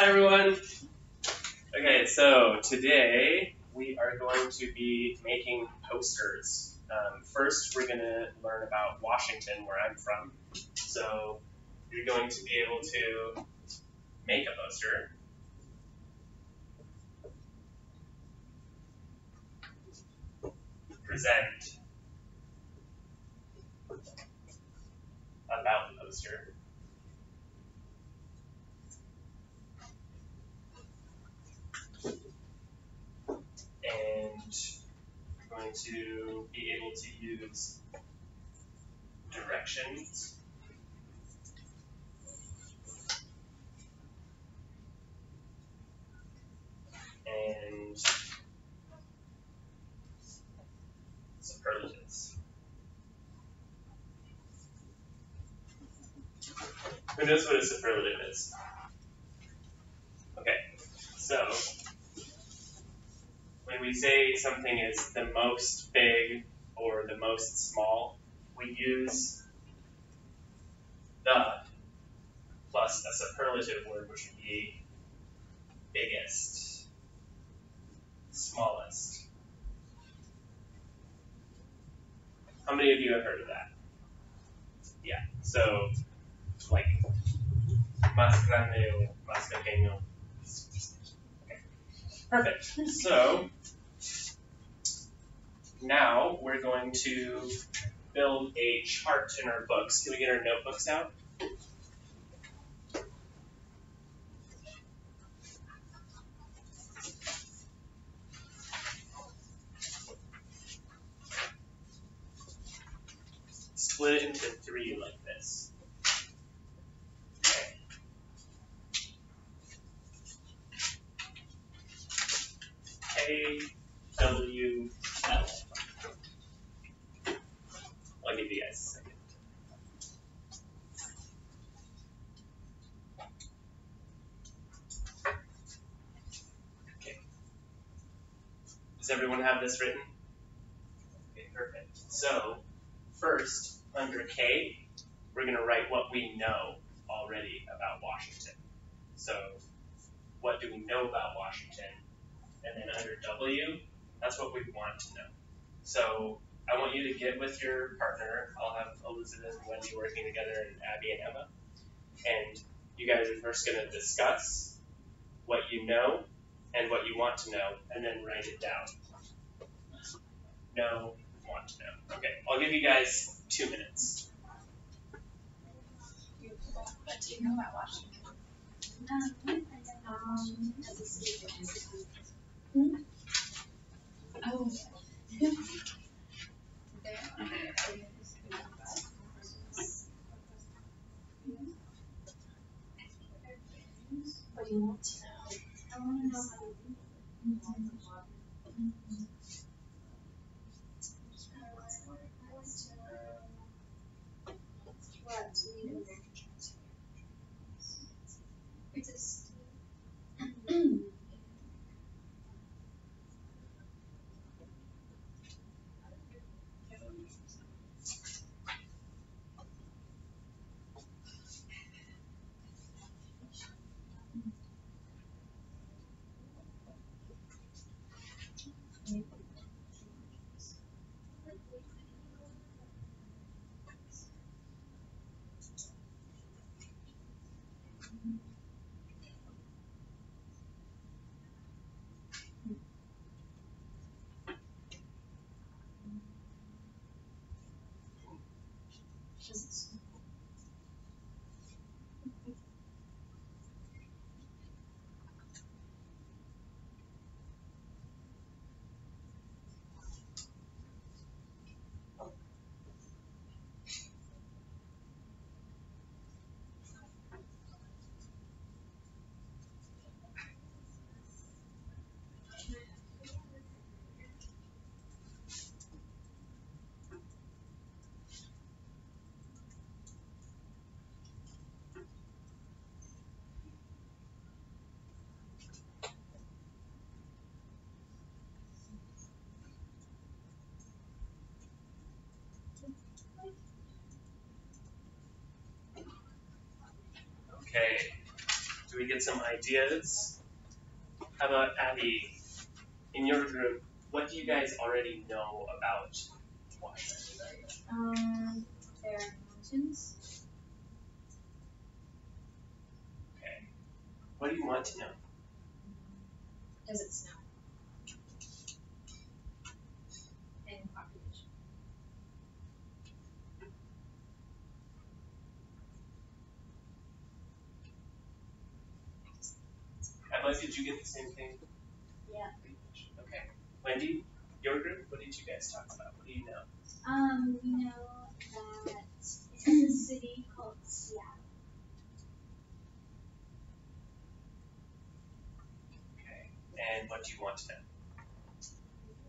Hi everyone. Okay, so today we are going to be making posters. First, we're going to learn about Washington, where I'm from. So you're going to be able to make a poster. Present about the poster. And you're going to be able to use directions. And superlatives. Who knows what a superlative is? Okay, so when we say something is the most big or the most small, we use the plus a superlative word, which would be biggest, smallest. How many of you have heard of that? Yeah, so like más grande o más pequeño. Okay. Perfect. So now we're going to build a chart in our books. Can we get our notebooks out? Split it into three like this. A, W, L. I'll give you guys a second. Okay. Does everyone have this written? Okay, perfect. So, first, under K, we're going to write what we know already about Washington. So, what do we know about Washington? And then under W, that's what we want to know. So, I want you to get with your partner. I'll have Elizabeth and Wendy working together, and Abby and Emma. And you guys are first going to discuss what you know and what you want to know, and then write it down. Know, want to know. Okay, I'll give you guys 2 minutes. What do you know about Washington? Oh. What do you want to know? I want to know how to do Okay, Do we get some ideas? How about Abby? In your group, what do you guys already know about water? There are mountains. Okay. What do you want to know? Does it snow? And population. Emma, did you get the same thing? Yeah. Okay. Wendy, your group, what did you guys talk about? What do you know? We know that it's in a city called Seattle. Okay. And what do you want to know?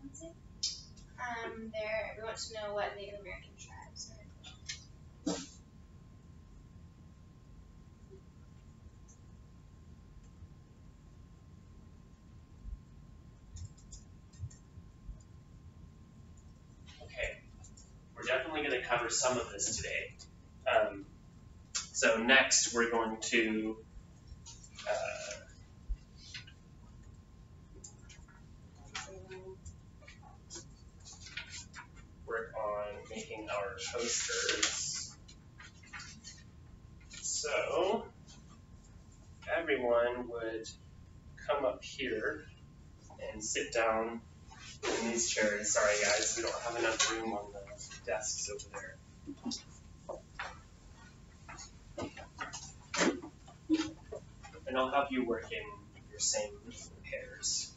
What's it? We want to know what Native American tribes are. Okay. We're definitely going to cover some of this today. So next, we're going to work on making our posters. So everyone would come up here and sit down in these chairs. Sorry guys, we don't have enough room on the desks over there. And I'll have you work in your same pairs.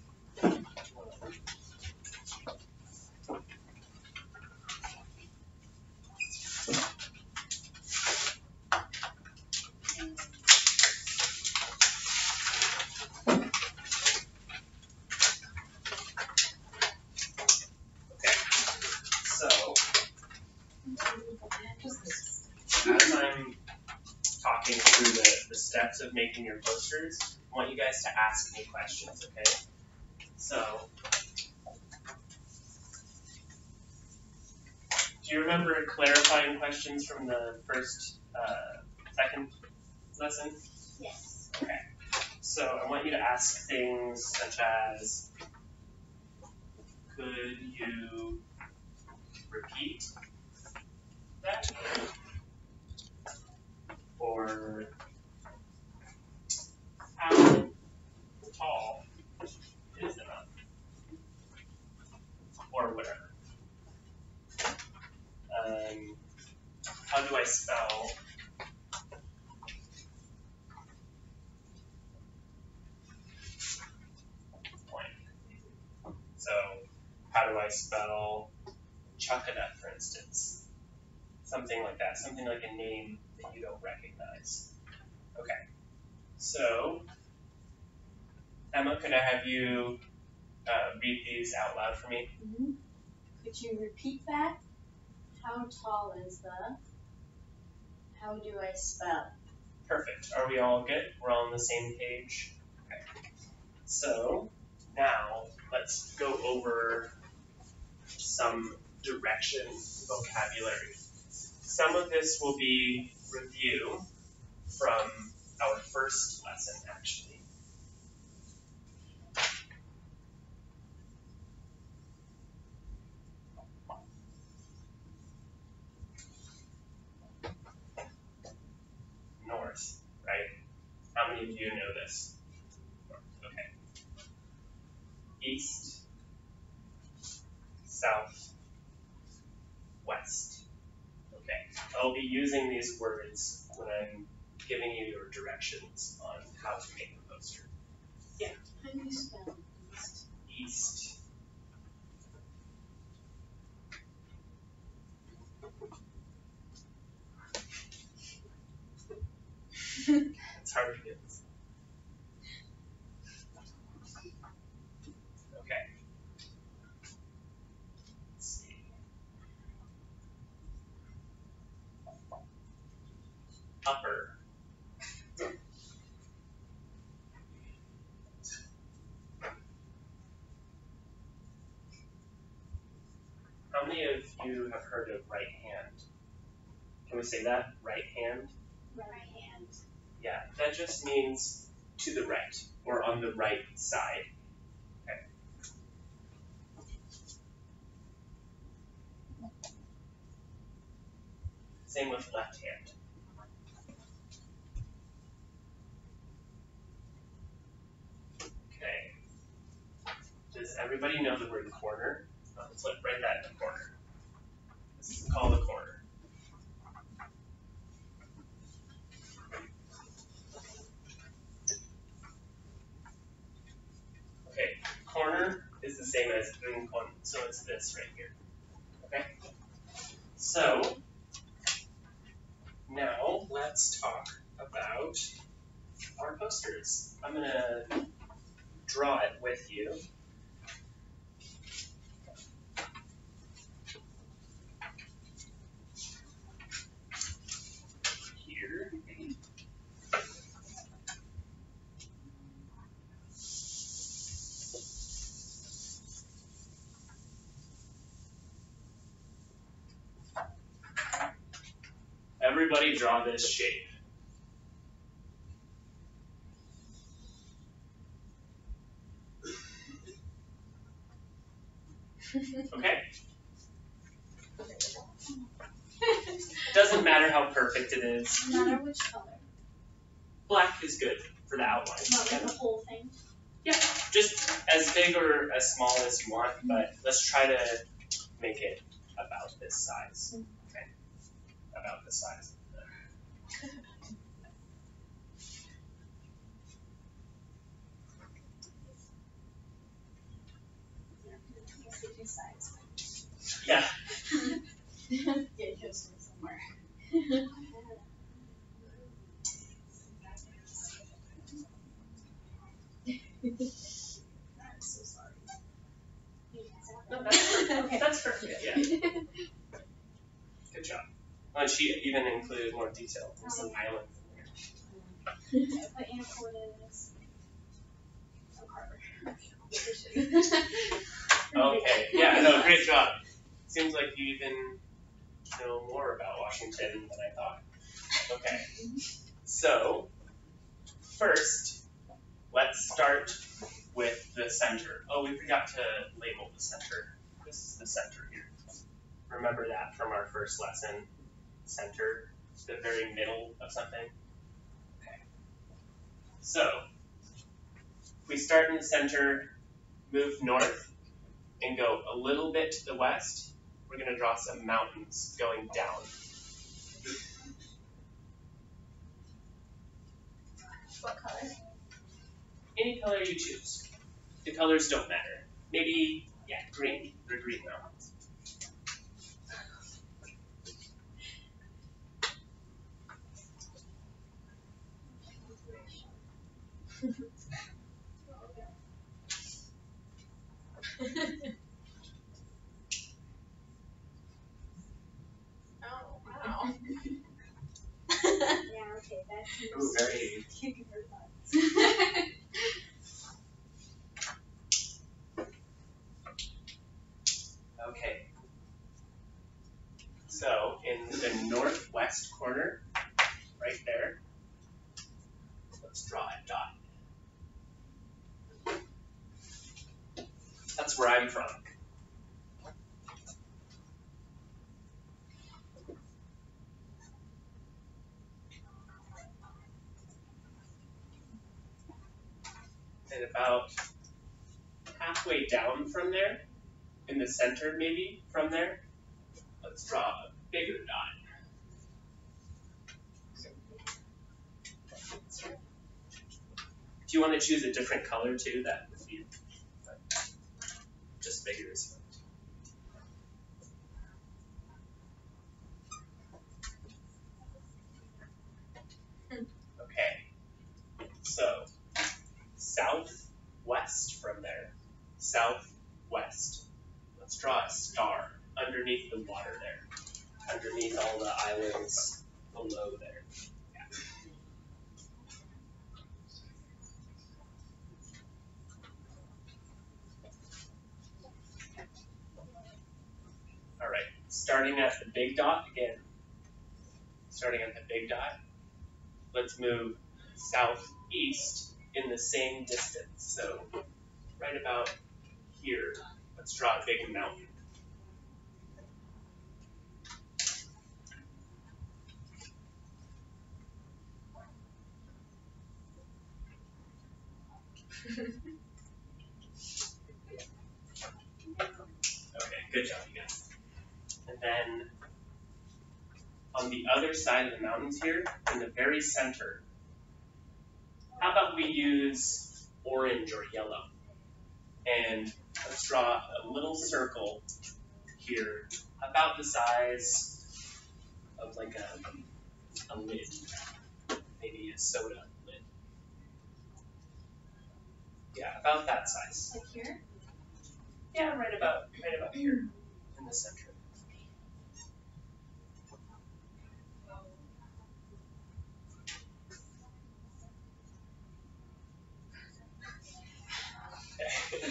As I'm talking through the steps of making your posters, I want you guys to ask me questions, okay? So, do you remember clarifying questions from the second lesson? Yes. Okay. So I want you to ask things such as, could you repeat that? Or how tall is the mountain? Or whatever. How do I spell blank? So how do I spell Chuckanut, for instance? Something like that, something like a name that you don't recognize. Okay, so Emma, could I have you read these out loud for me? Mm-hmm. Could you repeat that? How tall is the? How do I spell? Perfect. Are we all good? We're all on the same page? Okay. So now let's go over some direction vocabulary. Some of this will be review from our first lesson, actually. North, right? How many of you know this? North, okay. East, south, west. Okay, I'll be using these words when I'm giving you your directions on how to make the poster. How do you spell east? East. It's hard to get this. Okay. Let's see. Upper. How many of you have heard of right hand? Can we say that? Right hand? Right hand. Yeah, that just means to the right, or on the right side. Okay. Same with left hand. Okay. Does everybody know the word corner? Let's write that in the corner. This is called a corner. Okay, corner is the same as rincon, so it's this right here. Okay? So, now let's talk about our posters. I'm gonna draw it with you. Here. Everybody draw this shape. Okay? Doesn't matter how perfect it is. No matter which color. Black is good for the outline. Not like the whole thing. Yeah, just as big or as small as you want, but let's try to make it about this size. Okay? About this size. Yeah. Yeah, it goes somewhere. I'm so sorry. No, that's perfect. Okay. That's perfect, yeah. Good job. Oh, and she even included more detail. There's some islands in there. Put anacondas. Oh, Carver. Okay, yeah, no, great job. Seems like you even know more about Washington than I thought. Okay, so first, let's start with the center. Oh, we forgot to label the center. This is the center here. Remember that from our first lesson. Center, the very middle of something. Okay. So, we start in the center, move north, and go a little bit to the west. We're going to draw some mountains going down. What color? Any color you choose. The colors don't matter. Maybe, yeah, green. They're green mountains. Oh, wow. Yeah, okay, that's Ooh, very. kicking her butts. Okay. So, in the northwest corner, right there, let's draw a dot. That's where I'm from. And about halfway down from there, in the center maybe, from there, let's draw a bigger dot. If you want to choose a different color too, that would be just bigger is fine. Okay, so southwest from there, southwest. Let's draw a star underneath the water there, underneath all the islands below there. Yeah. All right, starting at the big dot again. Starting at the big dot, let's move southeast in the same distance. So right about here, let's draw a big mountain. Okay, good job, you guys. And then on the other side of the mountains here, in the very center, how about we use orange or yellow? And let's draw a little circle here, about the size of like a lid, maybe a soda lid. Yeah, about that size. Like here? Yeah, right about here in the center.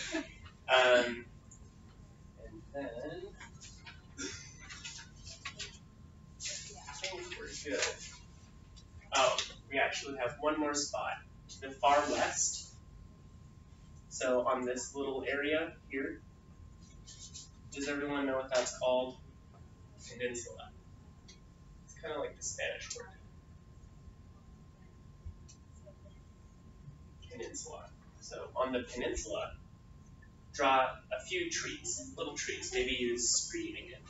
Okay. And then I think we're good. Oh, we actually have one more spot, the far west. So on this little area here, does everyone know what that's called? Peninsula. It's kind of like the Spanish word. Peninsula. So on the peninsula, draw a few trees, little trees. Maybe use screen again.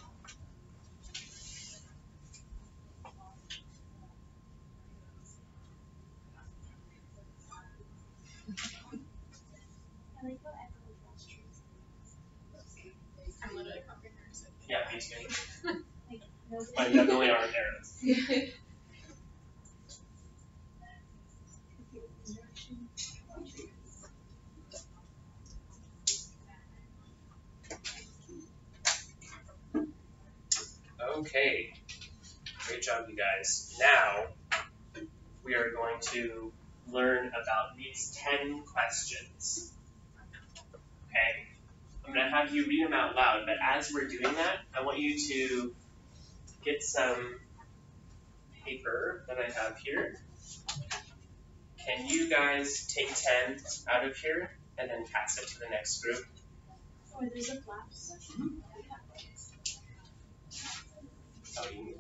I like how everyone draws trees. I'm literally copying hers. Yeah, me too. Like, nobody. Mine definitely aren't arrows. Okay, great job, you guys. Now, we are going to learn about these 10 questions. Okay? I'm going to have you read them out loud, but as we're doing that, I want you to get some paper that I have here. Can you guys take 10 out of here and then pass it to the next group? Oh, there's a flaps. Oh, you need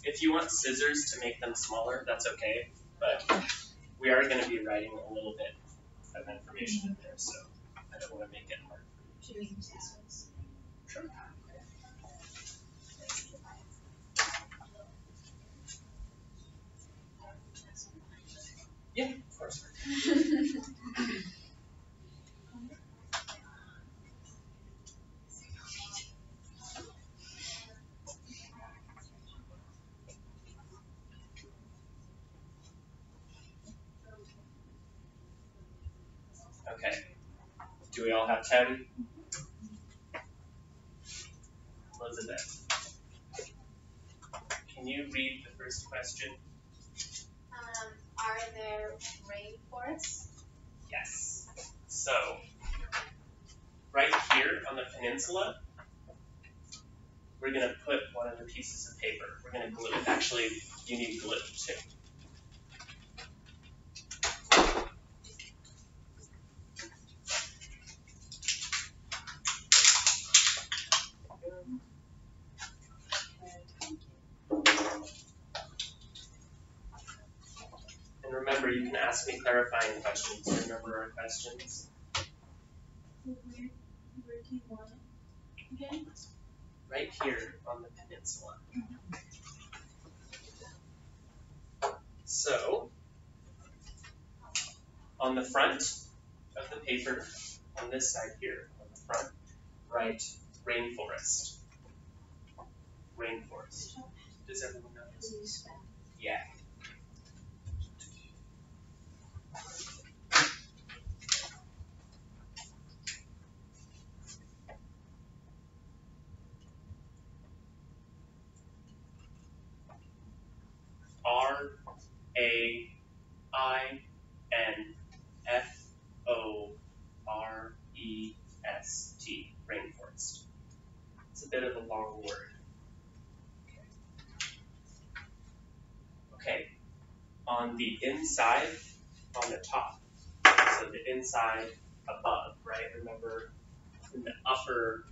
If you want scissors to make them smaller, that's okay, but we are going to be writing a little bit of information in there, so I don't want to make it hard. Should we use scissors? Sure. Yeah, of course. Okay. Do we all have 10? Elizabeth, can you read the first question? Are there rainforests? Yes. So, right here on the peninsula, we're going to put one of the pieces of paper. We're going to glue it. Actually, you need glue too. And remember, you can ask me clarifying questions. Remember our questions? Where do you want it again? Right here on the peninsula. So, on the front of the paper, on this side here, on the front, write rainforest. Rainforest. Does everyone know this? Do you spell? Yeah. R-A-I-N-F-O-R-E-S-T. Rainforest. It's a bit of a long word. Okay, on the inside, on the top. So the inside above, right? Remember, in the upper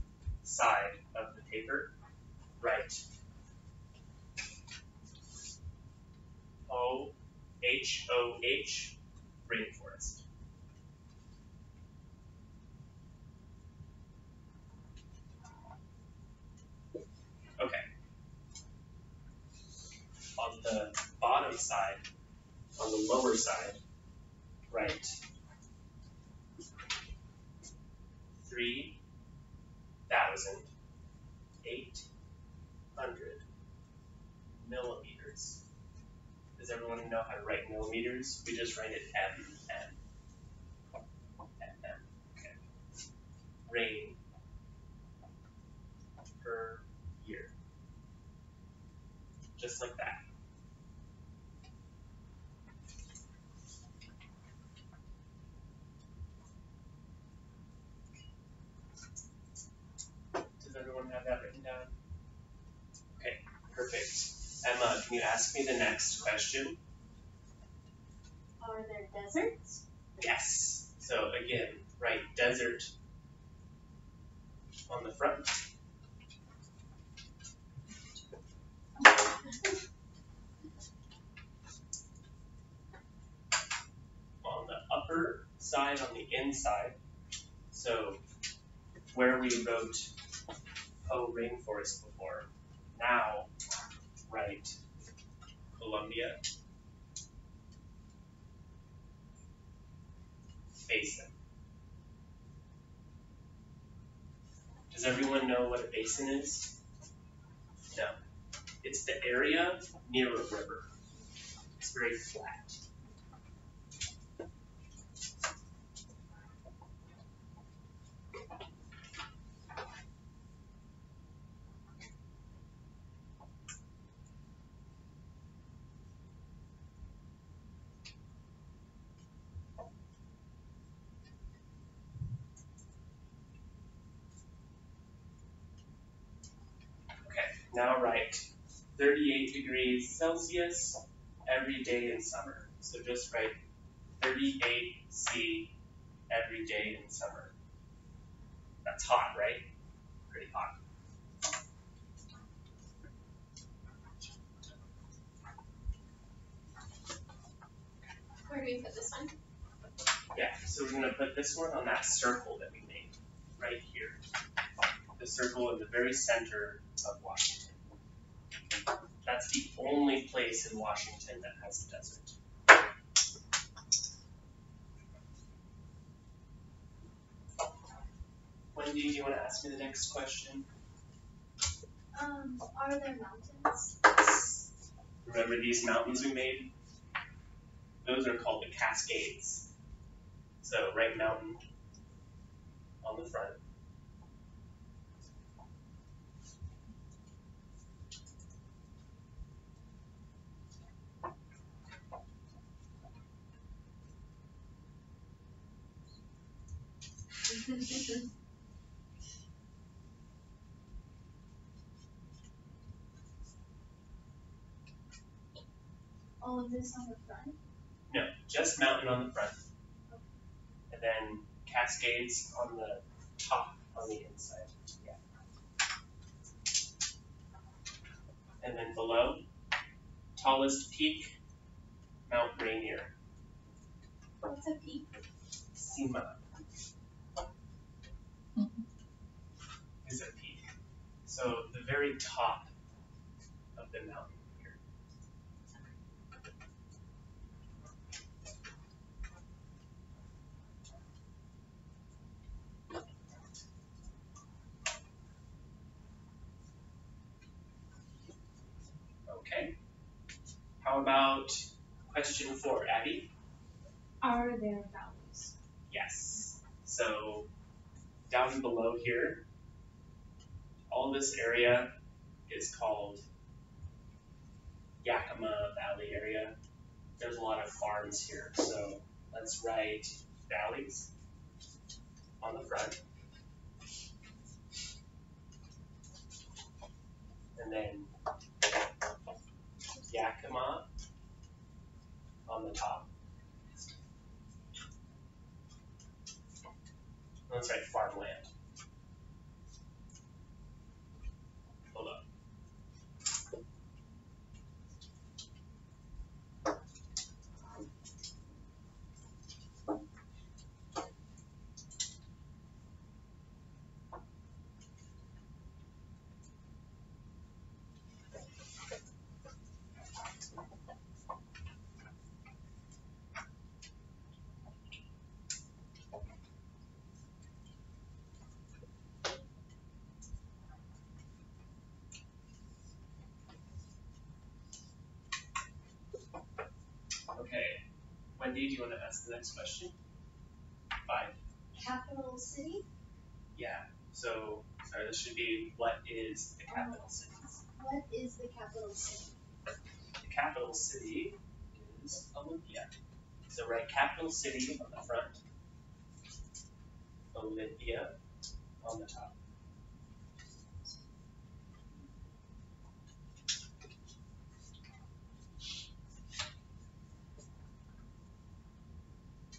side of the paper, write OHOH, rainforest. Okay. On the bottom side, on the lower side, write 3,800 millimeters. Does everyone know how to write millimeters? We just write it MM. Okay. Rain per year. Just like that. Does everyone have that written down? Okay, perfect. Emma, can you ask me the next question? Are there deserts? Yes. So again, write desert on the front. On the upper side, on the inside, so where we wrote Poe rainforest before, now write Columbia basin. Does everyone know what a basin is? No. It's the area near a river. It's very flat. Now write 38 degrees Celsius every day in summer. So just write 38C every day in summer. That's hot, right? Pretty hot. Where do we put this one? Yeah, so we're gonna put this one on that circle that we made, right here. The circle in the very center of Washington. That's the only place in Washington that has a desert. Wendy, do you want to ask me the next question? Are there mountains? Remember these mountains we made? Those are called the Cascades. So write mountain on the front. All of this on the front? No, just mountain on the front. And then Cascades on the top, on the inside. Yeah. And then below, tallest peak, Mount Rainier. What's a peak? Cima is a peak. So the very top of the mountain here. Okay. How about question 4, Abby? Are there valleys? Yes. So down below here, all this area is called Yakima Valley area. There's a lot of farms here, so let's write valleys on the front. And then Yakima top. Let's write farmland. Hold up. Okay. Wendy, do you want to ask the next question? 5. Capital city? Yeah. So, sorry, this should be what is the capital city? What is the capital city? The capital city is Olympia. So write capital city on the front, Olympia on the top.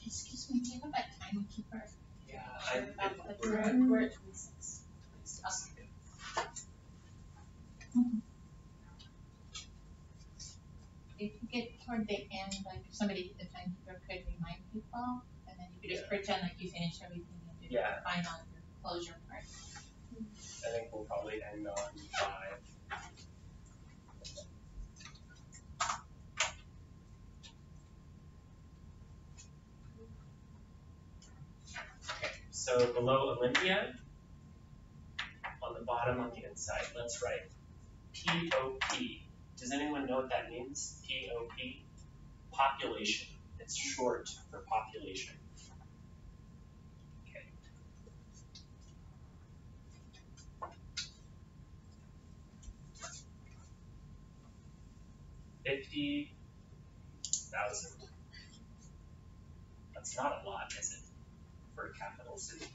Excuse me, do you have a timekeeper? Yeah, We're at 26. If you get toward the end, like if somebody, the timekeeper could remind people, and then you could just pretend like you finished everything and do the final closure part. I think we'll probably end on 5. Okay, so below Olympia, on the bottom on the inside, let's write POP. Does anyone know what that means? POP? Population. It's short for population. Okay. $50,000. That's not a lot, is it, for a capital city?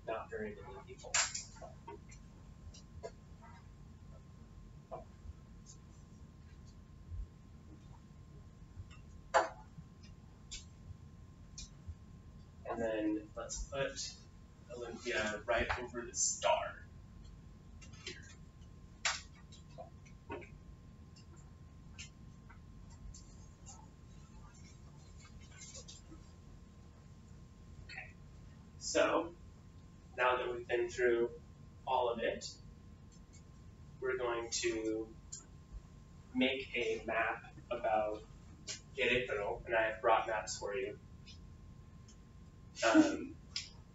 Not very many people. And then let's put Olympia right over the star. Okay. So now that we've been through all of it, we're going to make a map about Querétaro, and I have brought maps for you.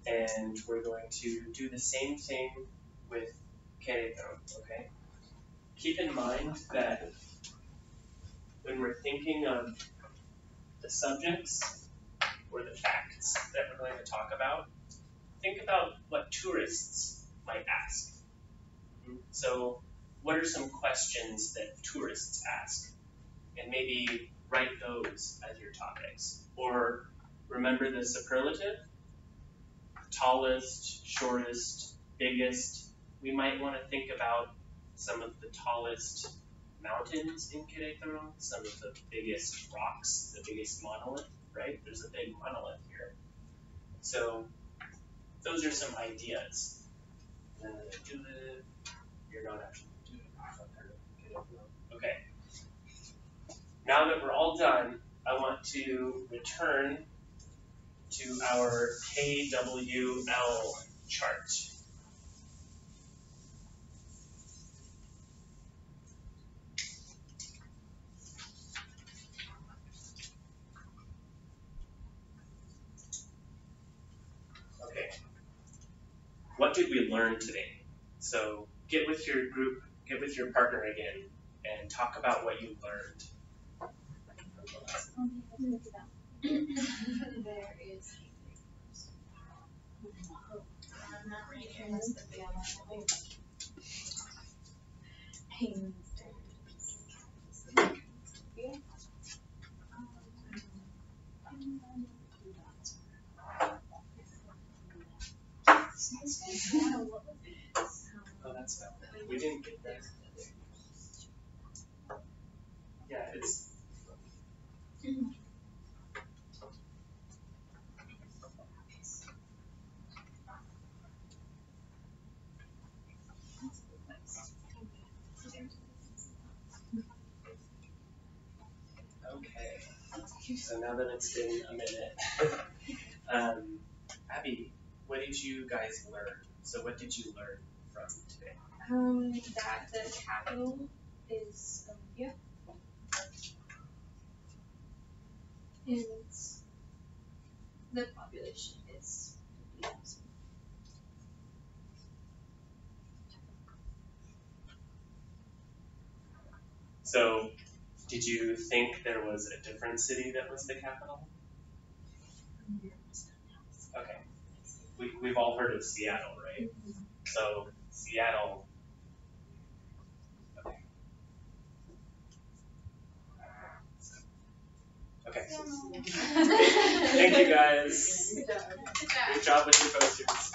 And we're going to do the same thing with Querétaro, okay? Keep in mind that when we're thinking of the subjects or the facts that we're going to talk about, think about what tourists might ask. So what are some questions that tourists ask? And maybe write those as your topics. Or remember the superlative? Tallest, shortest, biggest. We might want to think about some of the tallest mountains in Querétaro, some of the biggest rocks, the biggest monolith, right? There's a big monolith here. So those are some ideas. And then you're not actually doing it. Okay. Now that we're all done, I want to return to our KWL chart. Okay. What did we learn today? So get with your group, get with your partner again, and talk about what you learned. There is I'm not reading this, but the Oh, that's bad. We didn't get that. So now that it's been a minute, Abby, what did you guys learn? So what did you learn from today? That the capital is Olympia. And the population is 50,000. So did you think there was a different city that was the capital? Okay. We've all heard of Seattle, right? So Seattle. Okay. Thank you guys. Good job. Great job with your posters.